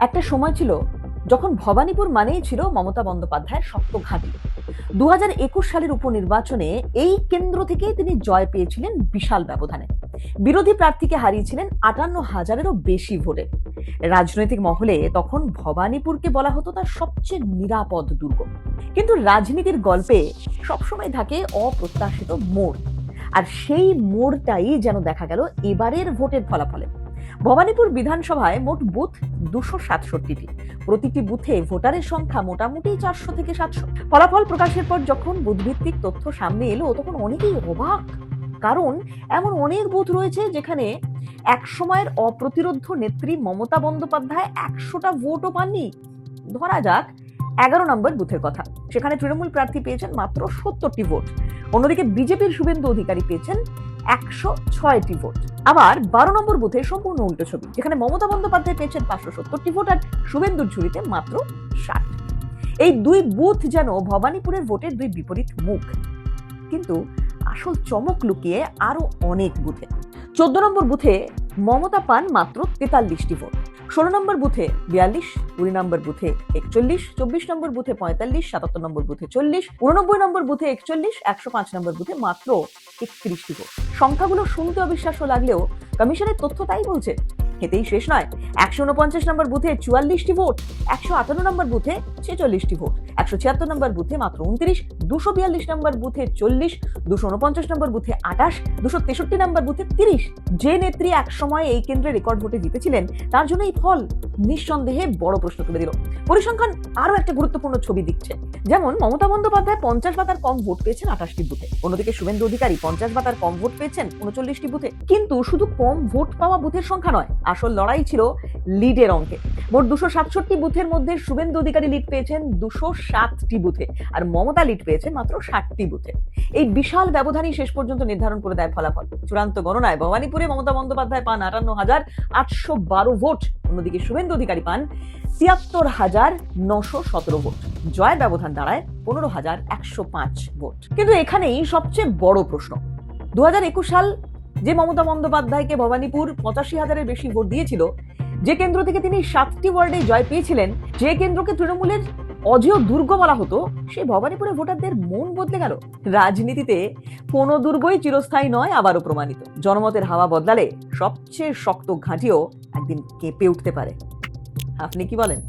একটা সময় ছিল যখন ভবানীপুর মানেই ছিল মমতা বন্দ্যোপাধ্যায়ের শক্ত ঘাঁটি। 2021 সালের উপনির্বাচনে এই কেন্দ্র থেকে তিনি জয় পেয়েছিলেন বিশাল ব্যবধানে। বিরোধী প্রার্থীকে হারিয়েছিলেন 58,000-এরও বেশি ভোটে। রাজনৈতিক মহলে তখন ভবানীপুরকে বলা হতো তার সবচেয়ে নিরাপদ দুর্গ। কিন্তু রাজনীতির গল্পে সবসময় থাকে অপ্রত্যাশিত মোড়, আর সেই মোড়টাই যেন দেখা গেল এবারের ভোটের ফলাফলে। ভবানীপুর বিধানসভায় মোট বুথ 267টি। প্রতিটি বুথে ভোটারের সংখ্যা মোটামুটি 400 থেকে 700। ফলাফল প্রকাশের পর যখন বুথভিত্তিক তথ্য সামনে এলো তখন অনেকেই অবাক, কারণ এমন অনেক বুথ রয়েছে যেখানে এক সময়ের অপ্রতিরোধ্য নেত্রী মমতা বন্দ্যোপাধ্যায় 100টা ভোটও পাননি। ধরা যাক 11 নম্বর বুথের কথা, সেখানে তৃণমূল প্রার্থী পেয়েছেন মাত্র 70টি ভোট। অন্যদিকে বিজেপির শুভেন্দু অধিকারী পেয়েছেন 106টি ভোট। আবার 12 নম্বর বুথে সম্পূর্ণ উল্টো ছবি, যেখানে মমতা বন্দ্যোপাধ্যায় পেয়েছেন 570টি ভোট আর শুভেন্দুর ঝুড়িতে মাত্র 60। এই দুই বুথ যেন ভবানীপুরের ভোটের দুই বিপরীত মুখ, কিন্তু আসল চমক লুকিয়ে আরো অনেক বুথে। 14 নম্বর বুথে মমতা পান মাত্র 43টি ভোট, 16 নম্বর বুথে 42, 20 নম্বর বুথে 41, 24 নম্বর বুথে 45, 77 নম্বর বুথে 40, 89 নম্বর বুথে 41, 105 নম্বর বুথে মাত্র 31টি ভোট। সংখ্যাগুলো শুনতে অবিশ্বাস্য লাগলেও কমিশনের তথ্য তাই বলছে। এতেই শেষ নয়, 149 নম্বর বুথে 44টি ভোট, 158 নম্বর বুথে 46টি ভোট, 176 নম্বর বুথে মাত্র 29, 242 নম্বর বুথে 40, 249 নম্বর বুথে 28, 263 নম্বর বুথে 30। যে নেত্রী একসময় এই কেন্দ্রে রেকর্ড ভোটে জিতেছিলেন তার জন্য এই ফল নিঃসন্দেহে বড় প্রশ্ন তুলে দিল। পরিসংখ্যান আরো একটা গুরুত্বপূর্ণ ছবি দিচ্ছে। যেমন মমতা বন্দ্যোপাধ্যায় 50 বা তার কম ভোট পেয়েছেন 28টি বুথে, অন্যদিকে শুভেন্দু অধিকারী 50 বা তার কম ভোট পেয়েছেন 39টি বুথে। কিন্তু শুধু কম ভোট পাওয়া বুথের সংখ্যা নয়, আসল লড়াই ছিল লিডের অঙ্কে। মোট 267টি বুথের মধ্যে শুভেন্দু অধিকারী লিড পেয়েছেন 207টি বুথে, আর মমতা লিড পেয়েছেন মাত্র 60টি বুথে। এই বিশাল ব্যবধানই শেষ পর্যন্ত নির্ধারণ করে দেয় ফলাফল। চূড়ান্ত গণনায় ভবানীপুরে মমতা বন্দ্যোপাধ্যায় পান 58,812 ভোট, অন্যদিকে শুভেন্দু অধিকারী পান 73,917 ভোট। জয়ের ব্যবধান দাঁড়ায় 15,105 ভোট। কিন্তু এখানেই সবচেয়ে বড় প্রশ্ন, 2021 সাল যে মমতা বন্দ্যোপাধ্যায়কে ভবানীপুর 85,000-এর বেশি ভোট দিয়েছিল, যে কেন্দ্র থেকে তিনি 7টি ওয়ার্ডে জয় পেয়েছিলেন, যে কেন্দ্রকে তৃণমূলের অজেয় দুর্গ বলা হতো, সেই ভবানীপুরে ভোটারদের মন বদলে গেল। রাজনীতিতে কোনো দুর্গই চিরস্থায়ী নয়, আবারও প্রমাণিত। জনমতের হাওয়া বদলালে সবচেয়ে শক্ত ঘাঁটিও একদিন কেঁপে উঠতে পারে। আপনি কি বলেন?